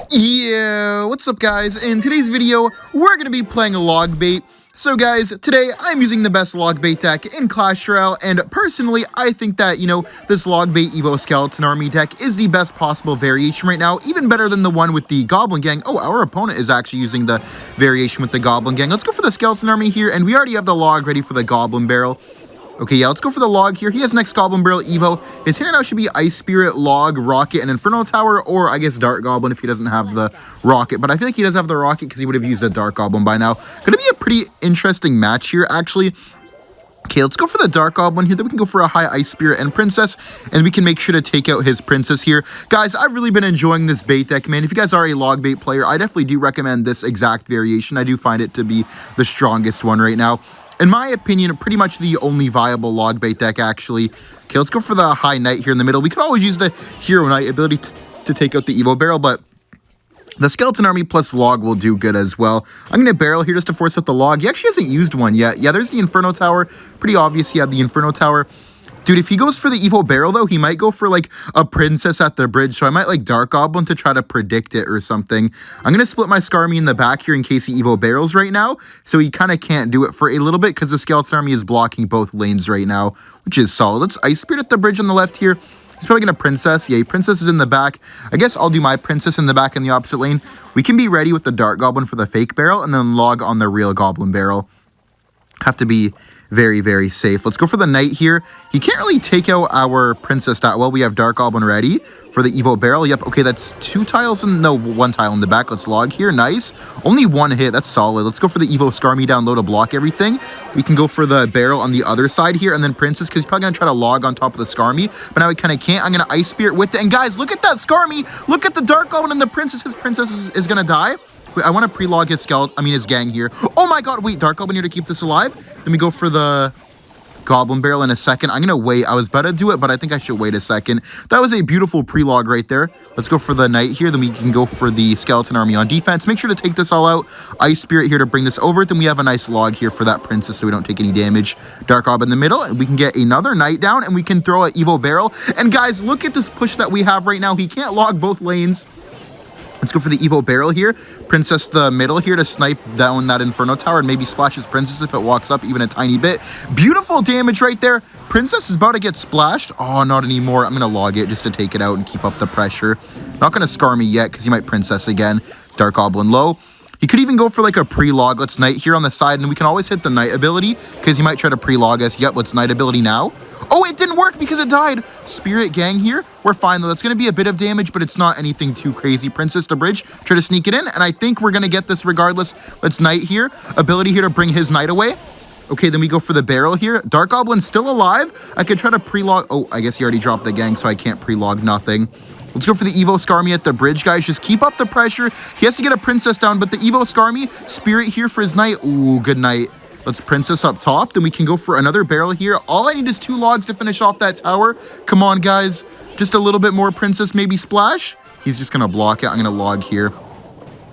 Yeah, what's up guys? In today's video, we're going to be playing a Logbait. So guys, today I'm using the best Logbait deck in Clash Royale, and personally, I think that, this Logbait Evo Skeleton Army deck is the best possible variation right now, even better than the one with the Goblin Gang. Oh, our opponent is actually using the variation with the Goblin Gang. Let's go for the Skeleton Army here, and we already have the log ready for the Goblin Barrel. Okay, yeah, let's go for the log here. He has next Goblin Barrel Evo. His hitter now should be Ice Spirit, Log, Rocket, and Inferno Tower, or I guess Dark Goblin if he doesn't have the Rocket. But I feel like he does have the Rocket because he would have used a Dark Goblin by now. Gonna be a pretty interesting match here, actually. Okay, let's go for the Dark Goblin here. Then we can go for a high Ice Spirit and Princess, and we can make sure to take out his Princess here. Guys, I've really been enjoying this bait deck, man. If you guys are a Logbait player, I definitely do recommend this exact variation. I do find it to be the strongest one right now. In my opinion, pretty much the only viable Logbait deck, actually. Okay, let's go for the High Knight here in the middle. We could always use the Hero Knight ability to take out the Evo Barrel, but the Skeleton Army plus Log will do good as well. I'm going to Barrel here just to force out the Log. He actually hasn't used one yet. Yeah, there's the Inferno Tower. Pretty obvious he had the Inferno Tower. Dude, if he goes for the Evo Barrel, though, he might go for, like, a Princess at the bridge. So I might, like, Dark Goblin to try to predict it or something. I'm going to split my Skarmy in the back here in case he Evo Barrels right now. So he kind of can't do it for a little bit because the Skeleton Army is blocking both lanes right now, which is solid. Let's Ice Spirit at the bridge on the left here. He's probably going to Princess. Yeah, Princess is in the back. I guess I'll do my Princess in the back in the opposite lane. We can be ready with the Dark Goblin for the fake barrel and then Log on the real Goblin Barrel. Have to be very, very safe. Let's go for the Knight here. He can't really take out our Princess that well. We have Dark Goblin ready for the Evo Barrel. Yep, okay, that's one tile in the back. Let's Log here. Nice. Only one hit. That's solid. Let's go for the Evo Skarmy down low to block everything. We can go for the Barrel on the other side here, and then Princess, because he's probably going to try to Log on top of the Skarmy, but now he kind of can't. I'm going to Ice Spirit with it. And guys, look at that Skarmy. Look at the Dark Goblin and the Princess. His Princess is going to die. Wait, I want to pre-log his his gang here. Oh my god, wait, Dark Goblin here to keep this alive. Then we go for the Goblin Barrel in a second. I'm going to wait. I was about to do it, but I think I should wait a second. That was a beautiful pre-log right there. Let's go for the Knight here. Then we can go for the Skeleton Army on defense. Make sure to take this all out. Ice Spirit here to bring this over. Then we have a nice log here for that Princess so we don't take any damage. Dark Goblin in the middle. And we can get another Knight down, and we can throw an Evo Barrel. And guys, look at this push that we have right now. He can't log both lanes. Let's go for the Evo Barrel here. Princess the middle here to snipe down that Inferno Tower and maybe splash his Princess if it walks up even a tiny bit. Beautiful damage right there. Princess is about to get splashed. Oh, not anymore. I'm going to log it just to take it out and keep up the pressure. Not going to Skarmy yet because he might Princess again. Dark Goblin low. He could even go for like a pre-log. Let's Knight here on the side, and we can always hit the Knight ability because he might try to pre-log us. Yep, let's Knight ability now. Oh, it didn't work because it died. Spirit Gang here. We're fine, though. That's going to be a bit of damage, but it's not anything too crazy. Princess to bridge. Try to sneak it in, and I think we're going to get this regardless. Let's Knight here. Ability here to bring his Knight away. Okay, then we go for the Barrel here. Dark Goblin's still alive. I could try to pre-log. Oh, I guess he already dropped the gang, so I can't pre-log nothing. Let's go for the Evo Skarmy at the bridge, guys. Just keep up the pressure. He has to get a Princess down, but the Evo Skarmy, Spirit here for his Knight. Ooh, good Knight. Let's Princess up top. Then we can go for another Barrel here. All I need is 2 logs to finish off that tower. Come on, guys. Just a little bit more Princess, maybe splash. He's just going to block it. I'm going to log here.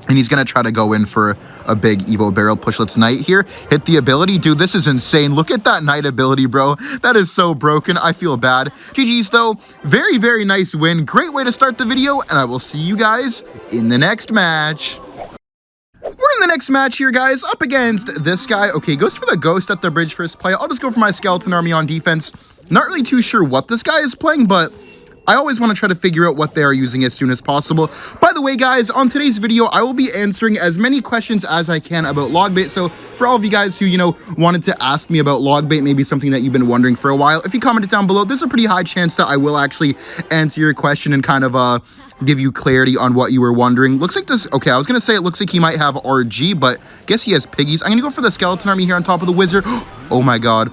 And he's going to try to go in for a big Evo Barrel push. Let's Knight here. Hit the ability. Dude, this is insane. Look at that Knight ability, bro. That is so broken. I feel bad. GG's, though. Very, very nice win. Great way to start the video. And I will see you guys in the next match. We're in the next match here, guys, up against this guy. Okay, goes for the Ghost at the bridge first play. I'll just go for my Skeleton Army on defense. Not really too sure what this guy is playing, but I always want to try to figure out what they are using as soon as possible. By the way, guys, on today's video, I will be answering as many questions as I can about Logbait. So for all of you guys who, wanted to ask me about Logbait, maybe something that you've been wondering for a while, if you comment it down below, there's a pretty high chance that I will actually answer your question and kind of give you clarity on what you were wondering. Looks like this, okay, I was going to say it looks like he might have RG, but I guess he has Piggies. I'm going to go for the Skeleton Army here on top of the Wizard. Oh my god.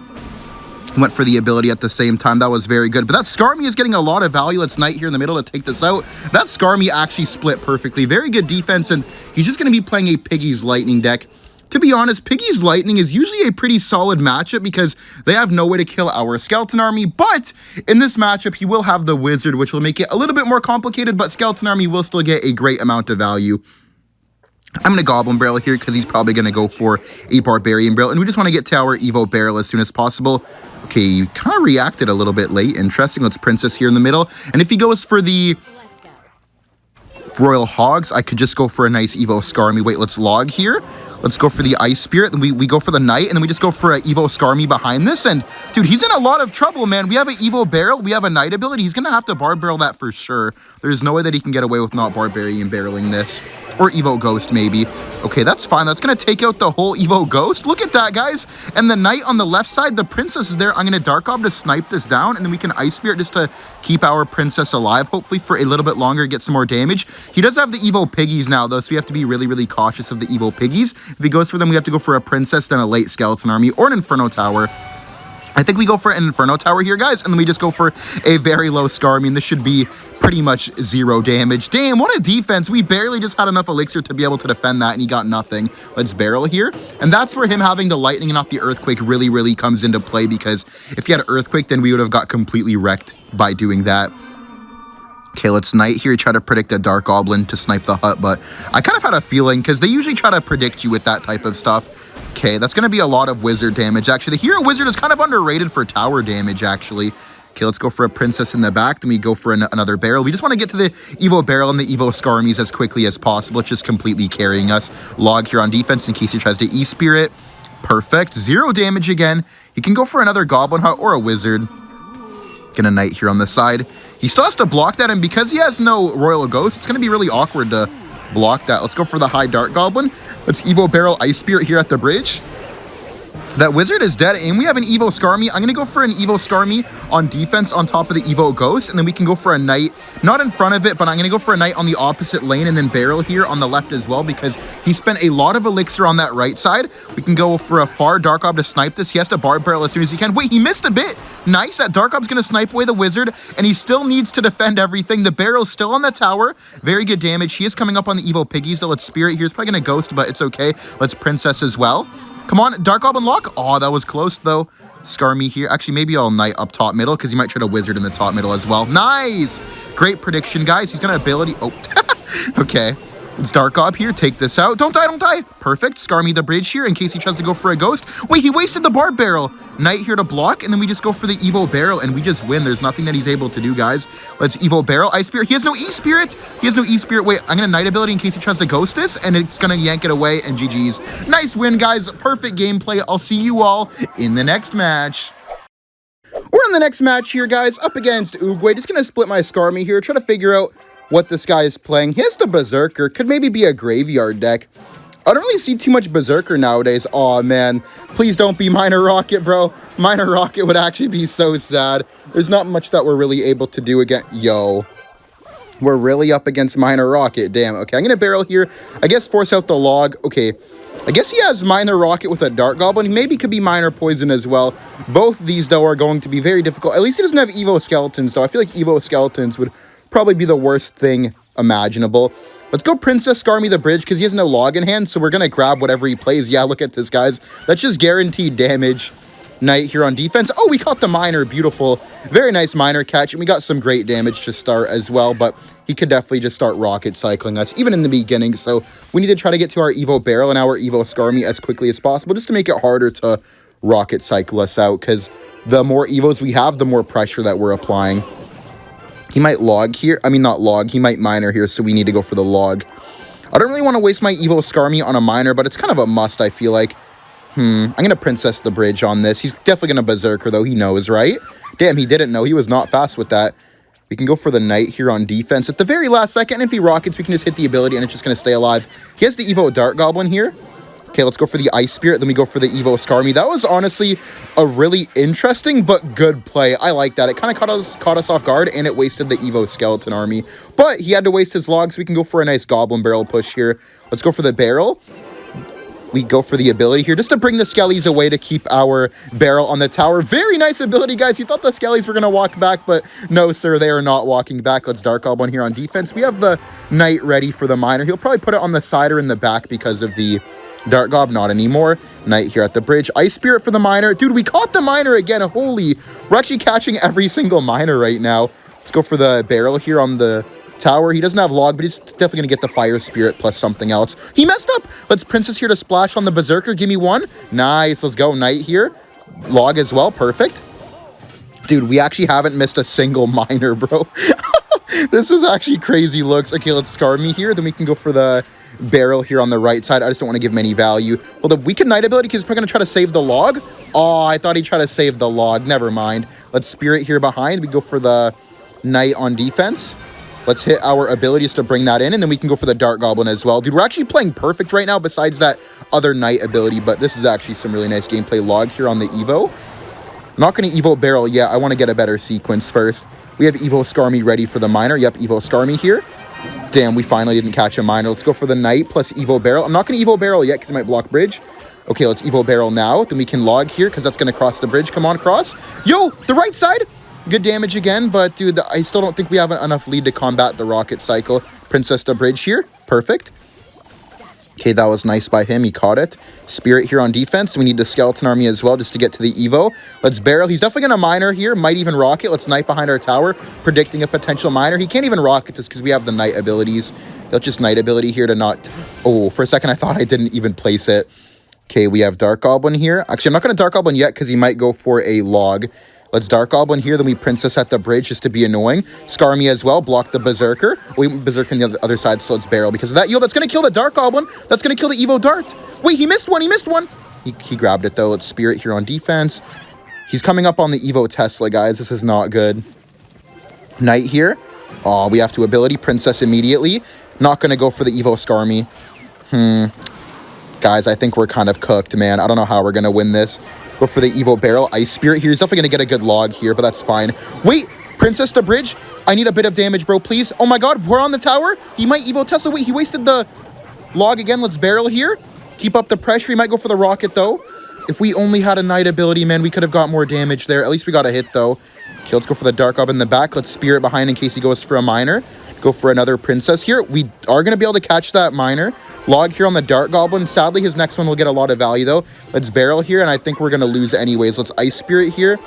Went for the ability at the same time. That was very good. But that Skarmy is getting a lot of value. Let's Knight here in the middle to take this out. That Skarmy actually split perfectly. Very good defense, and he's just going to be playing a Piggies Lightning deck. To be honest, Piggies Lightning is usually a pretty solid matchup because they have no way to kill our Skeleton Army, but in this matchup, he will have the Wizard, which will make it a little bit more complicated, but Skeleton Army will still get a great amount of value. I'm going to Goblin Barrel here because he's probably going to go for a Barbarian Barrel, and we just want to get to our Evo Barrel as soon as possible. Okay, you kind of reacted a little bit late. Interesting. Let's Princess here in the middle. And if he goes for the Royal Hogs. I could just go for a nice Evo Skarmy. Wait, let's log here. Let's go for the Ice Spirit. And we go for the Knight, and then we just go for an Evo Skarmy behind this. And, dude, he's in a lot of trouble, man. We have an Evo Barrel. We have a Knight ability. He's going to have to Bar Barrel that for sure. There's no way that he can get away with not Barbarian barreling this. Or Evo Ghost, maybe. Okay, that's fine. That's going to take out the whole Evo Ghost. Look at that, guys. And the Knight on the left side, the Princess is there. I'm going to Dark Orb to snipe this down, and then we can Ice Spirit just to keep our Princess alive, hopefully for a little bit longer, get some more damage. He does have the Evo Piggies now, though, so we have to be really, really cautious of the Evo Piggies. If he goes for them, we have to go for a Princess, then a late Skeleton Army, or an Inferno Tower. I think we go for an Inferno Tower here, guys, and then we just go for a very low Scar. I mean, this should be pretty much 0 damage. Damn, what a defense. We barely just had enough Elixir to be able to defend that, and he got nothing. Let's barrel here. And that's where him having the Lightning and not the Earthquake really, really comes into play, because if he had Earthquake, then we would have got completely wrecked by doing that. Okay, let's Knight here, try to predict a Dark Goblin to snipe the hut, but I kind of had a feeling, because they usually try to predict you with that type of stuff. Okay, that's going to be a lot of Wizard damage, actually. The Hero Wizard is kind of underrated for tower damage, actually. Okay, let's go for a Princess in the back, then we go for another Barrel. We just want to get to the Evo Barrel and the Evo Skarmies as quickly as possible. It's just completely carrying us. Log here on defense in case he tries to E-Spirit. Perfect. 0 damage again. He can go for another Goblin Hut or a Wizard. Gonna Knight here on the side. He still has to block that, and because he has no Royal Ghost, it's going to be really awkward to block that. Let's go for the high Dark Goblin. Let's Evo Barrel Ice Spirit here at the bridge. That Wizard is dead, and we have an Evo Skarmy. I'm going to go for an Evo Skarmy on defense on top of the Evo Ghost, and then we can go for a Knight, not in front of it, but I'm going to go for a Knight on the opposite lane, and then Barrel here on the left as well, because he spent a lot of Elixir on that right side. We can go for a far Dark Orb to snipe this. He has to Bar Barrel as soon as he can. Wait, he missed a bit. Nice. That Dark Orb's going to snipe away the Wizard, and he still needs to defend everything. The Barrel's still on the tower. Very good damage. He is coming up on the Evo Piggies, though. Let's Spirit here. He's probably going to Ghost, but it's okay. Let's Princess as well. Come on, Dark Goblin lock. Oh, that was close, though. Skarmy here. Actually, maybe I'll Knight up top middle, because he might try to Wizard in the top middle as well. Nice! Great prediction, guys. He's going to ability... Oh, okay. It's Dark Orb here. Take this out. Don't die, don't die. Perfect. Skarmy the bridge here in case he tries to go for a Ghost. Wait, he wasted the Barb Barrel. Knight here to block, and then we just go for the Evo Barrel, and we just win. There's nothing that he's able to do, guys. Let's Evo Barrel. Ice Spirit. He has no E-Spirit. He has no E-Spirit. Wait, I'm going to Knight ability in case he tries to Ghost this, and it's going to yank it away, and GG's. Nice win, guys. Perfect gameplay. I'll see you all in the next match. We're in the next match here, guys, up against Oogway. Just going to split my Skarmy here, try to figure out what this guy is playing. He has the Berserker. Could maybe be a graveyard deck. I don't really see too much Berserker nowadays. Aw, man. Please don't be Minor Rocket, bro. Minor Rocket would actually be so sad. There's not much that we're really able to do again. Yo. We're really up against Minor Rocket. Damn. Okay, I'm going to Barrel here. I guess force out the Log. Okay. I guess he has Minor Rocket with a Dark Goblin. He maybe could be Minor Poison as well. Both of these, though, are going to be very difficult. At least he doesn't have Evo Skeletons, though. I feel like Evo Skeletons would probably be the worst thing imaginable. Let's go Princess Skarmy the bridge, because he has no Log in hand, so we're going to grab whatever he plays. Yeah, look at this, guys. That's just guaranteed damage. Knight here on defense. Oh, we caught the Minor. Beautiful. Very nice Minor catch, and we got some great damage to start as well, but he could definitely just start rocket cycling us, even in the beginning, so we need to try to get to our Evo Barrel and our Evo Skarmy as quickly as possible, just to make it harder to rocket cycle us out, because the more Evos we have, the more pressure that we're applying. He might Log here. I mean, not Log. He might Minor here, so we need to go for the Log. I don't really want to waste my Evo Skarmy on a Minor, but it's kind of a must, I feel like. I'm going to Princess the bridge on this. He's definitely going to Berserker, though. He knows, right? Damn, he didn't know. He was not fast with that. We can go for the Knight here on defense. At the very last second, if he rockets, we can just hit the ability, and it's just going to stay alive. He has the Evo Dark Goblin here. Okay, let's go for the Ice Spirit. Then we go for the Evo Skarmy. That was honestly a really interesting but good play. I like that. It kind of caught us off guard, and it wasted the Evo Skeleton Army. But he had to waste his Log, so we can go for a nice Goblin Barrel push here. Let's go for the Barrel. We go for the ability here just to bring the Skellies away to keep our Barrel on the tower. Very nice ability, guys. You thought the Skellies were going to walk back, but no, sir, they are not walking back. Let's Dark Goblin here on defense. We have the Knight ready for the Minor. He'll probably put it on the side or in the back because of the Dark Gob. Not anymore. Knight here at the bridge. Ice Spirit for the Minor. Dude, we caught the Minor again. Holy. We're actually catching every single Minor right now. Let's go for the Barrel here on the tower. He doesn't have Log, but he's definitely going to get the Fire Spirit plus something else. He messed up. Let's Princess here to splash on the Berserker. Give me one. Nice. Let's go. Knight here. Log as well. Perfect. Dude, we actually haven't missed a single Minor, bro. This is actually crazy looks. Okay, let's scar me here. Then we can go for the barrel here on the right side. I just don't want to give him any value. Well, the weakened knight ability, because he's probably going to try to save the log. Oh, I thought he'd try to save the log. Never mind. Let's spirit here behind. We go for the knight on defense. Let's hit our abilities to bring that in, and then we can go for the Dart Goblin as well. Dude, we're actually playing perfect right now besides that other knight ability, but this is actually some really nice gameplay log here on the Evo. I'm not going to Evo barrel yet. I want to get a better sequence first. We have Evo Skarmy ready for the miner. Yep, Evo Skarmy here. Damn, we finally didn't catch a miner. Let's go for the knight plus Evo barrel. I'm not going to Evo barrel yet because it might block bridge. Okay, let's Evo barrel now. Then we can log here because that's going to cross the bridge. Come on, cross. Yo, the right side. Good damage again, but dude, I still don't think we have enough lead to combat the rocket cycle. Princess to bridge here. Perfect. Okay, that was nice by him. He caught it. Spirit here on defense. We need the skeleton army as well just to get to the Evo. Let's barrel. He's definitely going to miner here. Might even rocket. Let's knight behind our tower, predicting a potential miner. He can't even rocket just because we have the knight abilities. He'll just knight ability here to not... Oh, for a second, I thought I didn't even place it. Okay, we have Dark Goblin here. Actually, I'm not going to Dark Goblin yet because he might go for a log. Let's Dark Goblin here, then we Princess at the bridge just to be annoying. Scar me as well, block the Berserker. We Berserker on the other side, so let's barrel because of that. Yo, that's going to kill the Dark Goblin. That's going to kill the Evo Dart. Wait, he missed one, he missed one. He grabbed it though. Let's Spirit here on defense. He's coming up on the Evo Tesla, guys. This is not good. Knight here. Oh, we have to ability Princess immediately. Not going to go for the Evo Skarmy. Guys, I think we're kind of cooked, man. I don't know how we're going to win this. Go for the Evo Barrel. Ice Spirit here. He's definitely going to get a good log here, but that's fine. Wait, Princess to bridge. I need a bit of damage, bro, please. Oh my god, we're on the tower. He might Evo Tesla. Wait, he wasted the log again. Let's barrel here. Keep up the pressure. He might go for the rocket, though. If we only had a knight ability, man, we could have got more damage there. At least we got a hit, though. Okay, let's go for the Dark Goblin in the back. Let's Spirit behind in case he goes for a miner. Go for another Princess here. We are going to be able to catch that miner. Log here on the Dart Goblin. Sadly, his next one will get a lot of value, though. Let's barrel here, and I think we're going to lose anyways. Let's Ice Spirit here.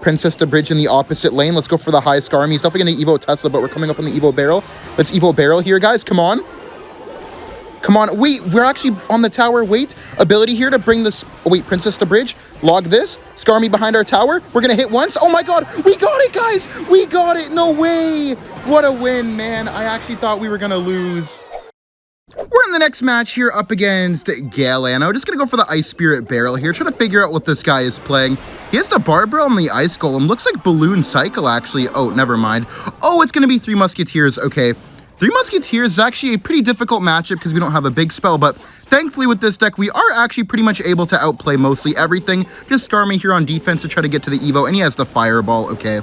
Princess to bridge in the opposite lane. Let's go for the high Skarmy. He's definitely going to Evo Tesla, but we're coming up on the Evo Barrel. Let's Evo Barrel here, guys. Come on. Come on. Wait, we're actually on the tower. Wait. Ability here to bring this... Oh, wait, Princess to bridge. Log this. Skarmy behind our tower. We're going to hit once. Oh, my God. We got it, guys. We got it. No way. What a win, man. I actually thought we were going to lose. We're in the next match here up against Galano. Just going to go for the Ice Spirit Barrel here. Try to figure out what this guy is playing. He has the Barbell and the Ice Golem. Looks like Balloon Cycle, actually. Oh, never mind. Oh, it's going to be 3 Musketeers. Okay. 3 Musketeers is actually a pretty difficult matchup because we don't have a big spell, but thankfully with this deck, we are actually pretty much able to outplay mostly everything. Just Skarmy here on defense to try to get to the Evo, and he has the Fireball. Okay.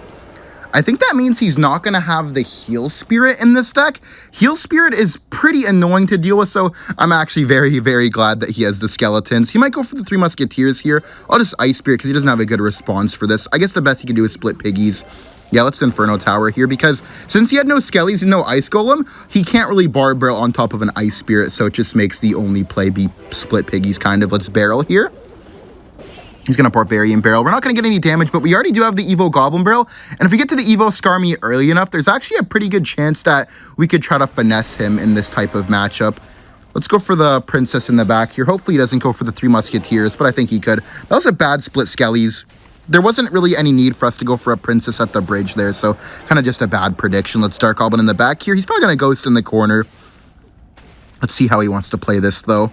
I think that means he's not going to have the Heal Spirit in this deck. Heal Spirit is pretty annoying to deal with, so I'm actually very, very glad that he has the Skeletons. He might go for the 3 Musketeers here. I'll just Ice Spirit because he doesn't have a good response for this. I guess the best he can do is split Piggies. Yeah, let's Inferno Tower here because since he had no Skellies and no Ice Golem, he can't really Barbell on top of an Ice Spirit, so it just makes the only play be split Piggies kind of. Let's Barrel here. He's going to Barbarian Barrel. We're not going to get any damage, but we already do have the Evo Goblin Barrel. And if we get to the Evo Skarmy early enough, there's actually a pretty good chance that we could try to finesse him in this type of matchup. Let's go for the Princess in the back here. Hopefully he doesn't go for the 3 Musketeers, but I think he could. That was a bad split Skellies. There wasn't really any need for us to go for a Princess at the bridge there, so kind of just a bad prediction. Let's Dark Goblin in the back here. He's probably going to Ghost in the corner. Let's see how he wants to play this, though.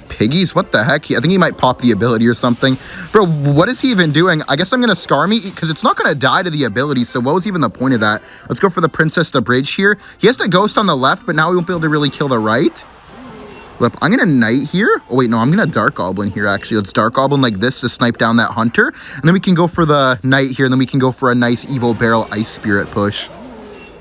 Piggies? What the heck? I think he might pop the ability or something. Bro, what is he even doing? I guess I'm going to Skarmy because it's not going to die to the ability, so what was even the point of that? Let's go for the Princess to bridge here. He has to Ghost on the left, but now we won't be able to really kill the right. Look, I'm going to Knight here. Oh, wait, no, I'm going to Dark Goblin here, actually. Let's Dark Goblin like this to snipe down that Hunter. And then we can go for the Knight here, and then we can go for a nice Evo Barrel Ice Spirit push.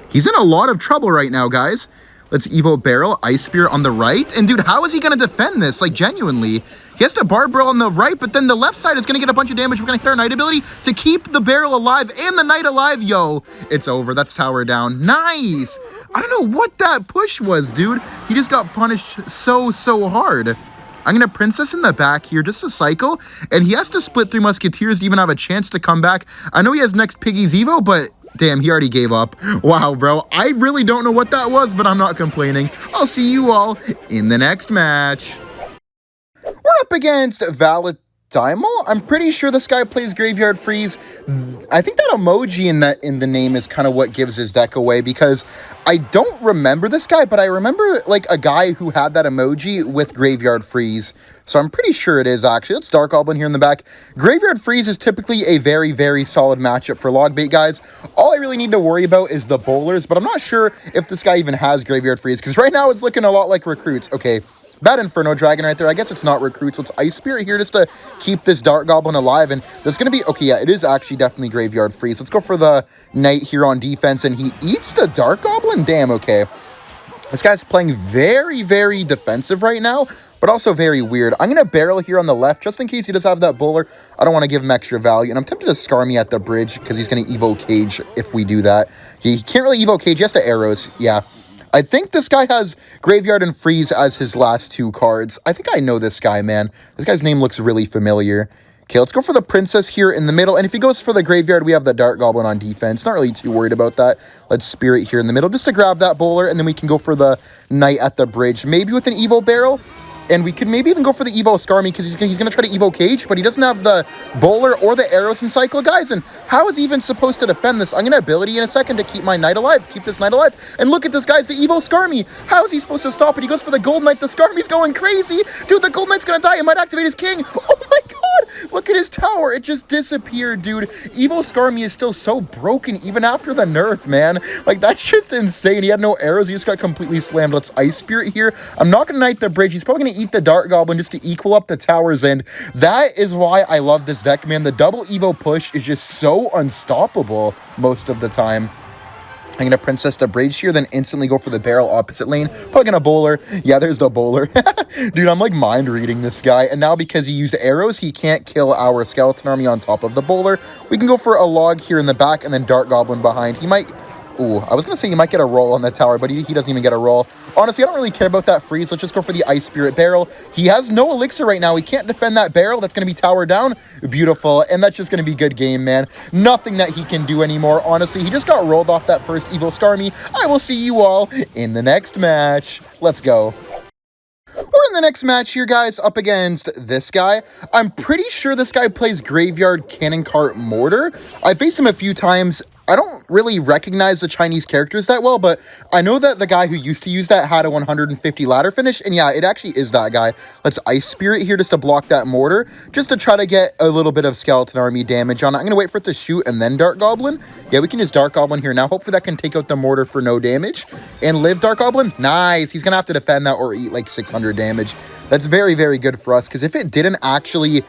He's in a lot of trouble right now, guys. Let's Evo Barrel, Ice Spirit on the right. And, dude, how is he going to defend this? Like, genuinely. He has to Barbell on the right, but then the left side is going to get a bunch of damage. We're going to hit our Knight ability to keep the Barrel alive and the Knight alive. Yo, it's over. That's tower down. Nice. I don't know what that push was, dude. He just got punished so hard. I'm going to Princess in the back here just to cycle. And he has to split 3 Musketeers to even have a chance to come back. I know he has next Piggies Evo, but... damn, he already gave up. Wow, bro. I really don't know what that was, but I'm not complaining. I'll see you all in the next match. We're up against Daimo? I'm pretty sure this guy plays Graveyard Freeze. I think that emoji in the name is kind of what gives his deck away, because I don't remember this guy, but I remember like a guy who had that emoji with Graveyard Freeze. So I'm pretty sure it is actually. Let's Dark Goblin here in the back. Graveyard Freeze is typically a very, very solid matchup for Logbait, guys. All I really need to worry about is the bowlers, but I'm not sure if this guy even has Graveyard Freeze, because right now it's looking a lot like Recruits. Okay. Bad Inferno Dragon right there. I guess it's not Recruit, so it's Ice Spirit here just to keep this Dark Goblin alive. And there's going to be... Okay, yeah, it is actually definitely Graveyard Freeze. Let's go for the Knight here on defense, and he eats the Dark Goblin? Damn, okay. This guy's playing very, very defensive right now, but also very weird. I'm going to barrel here on the left, just in case he does have that bowler. I don't want to give him extra value, and I'm tempted to scar me at the bridge, because he's going to Evo Cage if we do that. He can't really Evo Cage, just to arrows, yeah. I think this guy has Graveyard and Freeze as his last two cards. I think I know this guy, man. This guy's name looks really familiar. Okay, let's go for the Princess here in the middle. And if he goes for the Graveyard, we have the Dark Goblin on defense. Not really too worried about that. Let's Spirit here in the middle just to grab that bowler. And then we can go for the Knight at the bridge. Maybe with an Evo Barrel. And we could maybe even go for the Evo Skarmy, because he's going to try to Evo Cage, but he doesn't have the bowler or the arrows in cycle, guys. And how is he even supposed to defend this? I'm going to ability in a second to keep my Knight alive, keep this Knight alive. And look at this, guys, the Evo Skarmy. How is he supposed to stop it? He goes for the Gold Knight. The Skarmy's going crazy. Dude, the Gold Knight's going to die. It might activate his king. Oh my god. Look at his tower. It just disappeared, dude. Evo Skarmy is still so broken, even after the nerf, man. Like, that's just insane. He had no arrows. He just got completely slammed. Let's Ice Spirit here. I'm not going to Knight the bridge. He's probably going to eat the Dark Goblin just to equal up the towers, and that is why I love this deck, man. The double Evo push is just so unstoppable most of the time. I'm going to Princess the Bridge here, then instantly go for the barrel opposite lane. Probably going to bowler. Yeah, there's the bowler. Dude, I'm like mind reading this guy. And now because he used arrows, he can't kill our skeleton army on top of the bowler. We can go for a log here in the back and then Dark Goblin behind. He might... Ooh, I was going to say he might get a roll on the tower, but he doesn't even get a roll. Honestly, I don't really care about that freeze. Let's just go for the Ice Spirit barrel. He has no elixir right now. He can't defend that barrel. That's going to be tower down. Beautiful. And that's just going to be good game, man. Nothing that he can do anymore. Honestly, he just got rolled off that first Evo Skarmy. I will see you all in the next match. Let's go. We're in the next match here, guys, up against this guy. I'm pretty sure this guy plays Graveyard Cannon Cart Mortar. I faced him a few times. I don't really recognize the Chinese characters that well, but I know that the guy who used to use that had a 150 ladder finish, and yeah, it actually is that guy. Let's Ice Spirit here just to block that Mortar, just to try to get a little bit of Skeleton Army damage on it. I'm going to wait for it to shoot and then Dark Goblin. Yeah, we can just Dark Goblin here now. Hopefully that can take out the Mortar for no damage. And live Dark Goblin. Nice. He's going to have to defend that or eat like 600 damage. That's very, very good for us, because if it didn't actually...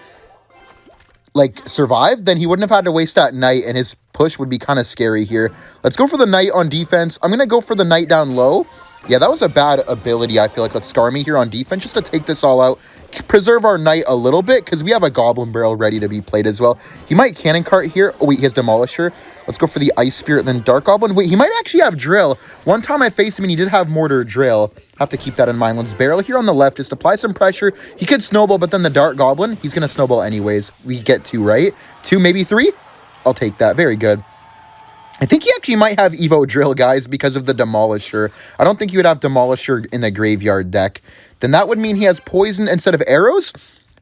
like survived, then he wouldn't have had to waste that Knight, and his push would be kind of scary here. Let's go for the Knight on defense. I'm going to go for the Knight down low. Yeah, that was a bad ability, I feel like. Let's Skarmy here on defense just to take this all out. Preserve our Knight a little bit, because we have a Goblin Barrel ready to be played as well. He might Cannon Cart here. Oh, wait, he has Demolisher. Let's go for the Ice Spirit, then Dark Goblin. Wait, he might actually have Drill. One time I faced him, and he did have Mortar Drill. Have to keep that in mind. Let's barrel here on the left. Just apply some pressure. He could snowball, but then the Dark Goblin, he's going to snowball anyways. We get 2, right? 2, maybe 3? I'll take that. Very good. I think he actually might have Evo Drill, guys, because of the Demolisher. I don't think you would have Demolisher in the Graveyard deck. Then that would mean he has Poison instead of arrows.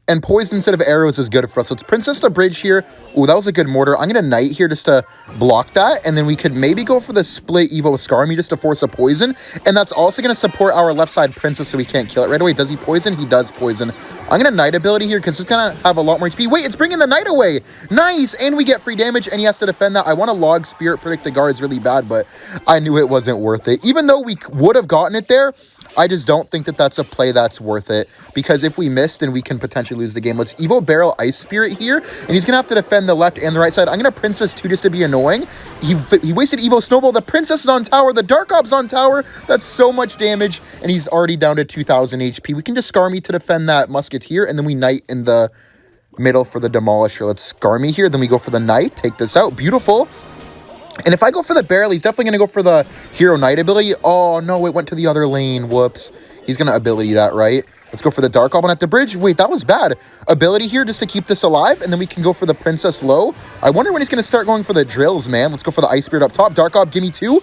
And Poison instead of arrows is good for us. So it's Princess the Bridge here. Ooh, that was a good Mortar. I'm going to Knight here just to block that. And then we could maybe go for the split Evo Skarmy just to force a Poison. And that's also going to support our left side Princess so we can't kill it right away. Does he Poison? He does Poison. I'm going to Knight ability here because it's going to have a lot more HP. Wait, it's bringing the Knight away. Nice. And we get free damage and he has to defend that. I want to log Spirit Predict the guards really bad, but I knew it wasn't worth it. Even though we would have gotten it there, I just don't think that that's a play that's worth it, because if we missed, then we can potentially lose the game. Let's Evo Barrel Ice Spirit here, and he's going to have to defend the left and the right side. I'm going to Princess 2 just to be annoying. He wasted Evo Snowball. The Princess is on tower. The Dark Ob's on tower. That's so much damage, and he's already down to 2,000 HP. We can just Skarmy to defend that Musketeer, and then we Knight in the middle for the Demolisher. Let's Skarmy here. Then we go for the Knight. Take this out. Beautiful. And if I go for the barrel, he's definitely going to go for the Hero Knight ability. Oh, no, it went to the other lane. Whoops. He's going to ability that, right? Let's go for the Dark Goblin at the bridge. Wait, that was bad. Ability here just to keep this alive, and then we can go for the Princess low. I wonder when he's going to start going for the drills, man. Let's go for the Ice Spirit up top. Dark Gob, give me 2.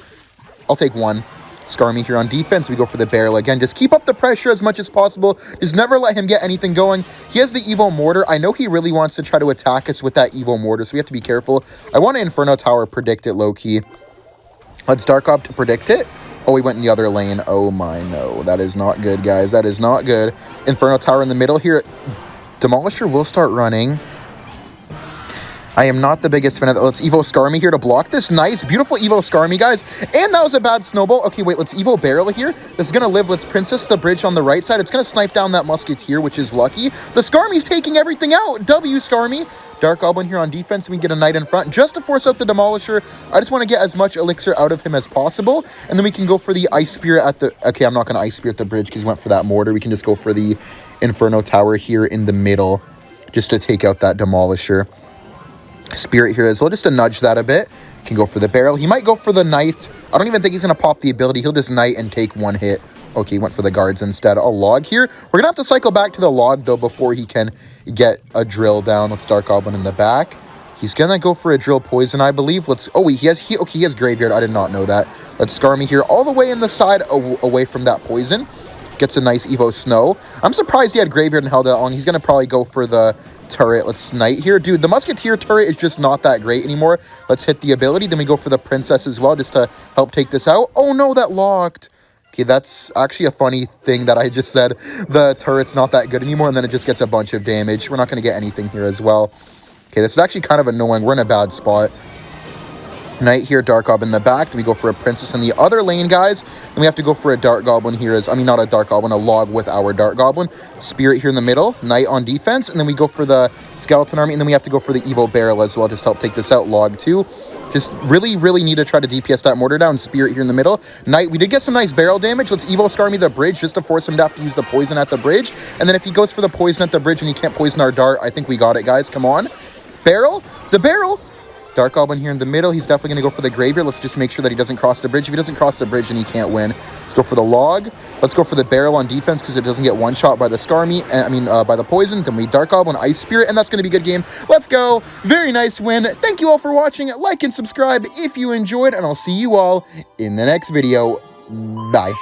I'll take 1. Skarmy here on defense. We go for the barrel again. Just keep up the pressure as much as possible. Just never let him get anything going. He has the Evo Mortar. I know he really wants to try to attack us with that Evo Mortar, so we have to be careful. I want to Inferno Tower predict it low-key. Let's Dark Ob to predict it. Oh, he went in the other lane. Oh my, no. That is not good, guys. That is not good. Inferno Tower in the middle here. Demolisher will start running. I am not the biggest fan of that. Let's Evo Skarmy here to block this. Nice, beautiful Evo Skarmy, guys. And that was a bad snowball. Okay, wait, let's Evo Barrel here. This is going to live. Let's Princess the bridge on the right side. It's going to snipe down that Musketeer, which is lucky. The Skarmy's taking everything out. W Skarmy. Dark Goblin here on defense. We get a Knight in front just to force out the Demolisher. I just want to get as much Elixir out of him as possible. And then we can go for the Ice Spirit at the... Okay, I'm not going to Ice Spirit the bridge because he went for that Mortar. We can just go for the Inferno Tower here in the middle just to take out that Demolisher. Spirit here as well, just to nudge that a bit. Can go for the barrel. He might go for the Knight. I don't even think he's going to pop the ability. He'll just Knight and take one hit. Okay, he went for the guards instead. A log here. We're going to have to cycle back to the log, though, before he can get a drill down. Let's Dark Goblin in the back. He's going to go for a drill poison, I believe. Let's... Oh, he has Graveyard. I did not know that. Let's Skarmy here all the way in the side away from that poison. Gets a nice Evo Snow. I'm surprised he had Graveyard and held that long. He's going to probably go for the turret. Let's Knight here. Dude, the Musketeer turret is just not that great anymore. Let's hit the ability. Then we go for the Princess as well, just to help take this out. Oh, no, that locked. Okay, that's actually a funny thing that I just said. The turret's not that good anymore, and then it just gets a bunch of damage. We're not going to get anything here as well. Okay, this is actually kind of annoying. We're in a bad spot. Knight here, Dark Goblin in the back. Then we go for a Princess in the other lane, guys. Then we have to go for a Dark Goblin here. I mean, not a Dark Goblin, a log with our Dark Goblin. Spirit here in the middle. Knight on defense. And then we go for the Skeleton Army. And then we have to go for the Evo Barrel as well, just to help take this out. Log 2. Just really, really need to try to DPS that Mortar down. Spirit here in the middle. Knight, we did get some nice barrel damage. Let's Evo Skarmy the bridge just to force him to have to use the poison at the bridge. And then if he goes for the poison at the bridge and he can't poison our dart, I think we got it, guys. Come on. Barrel. The barrel. Dark Goblin here in the middle. He's definitely going to go for the Graveyard. Let's just make sure that he doesn't cross the bridge. If he doesn't cross the bridge, then he can't win. Let's go for the log. Let's go for the barrel on defense because it doesn't get one shot by the Skarmy. By the poison. Then we Dark Goblin, Ice Spirit, and that's going to be a good game. Let's go. Very nice win. Thank you all for watching. Like and subscribe if you enjoyed, and I'll see you all in the next video. Bye.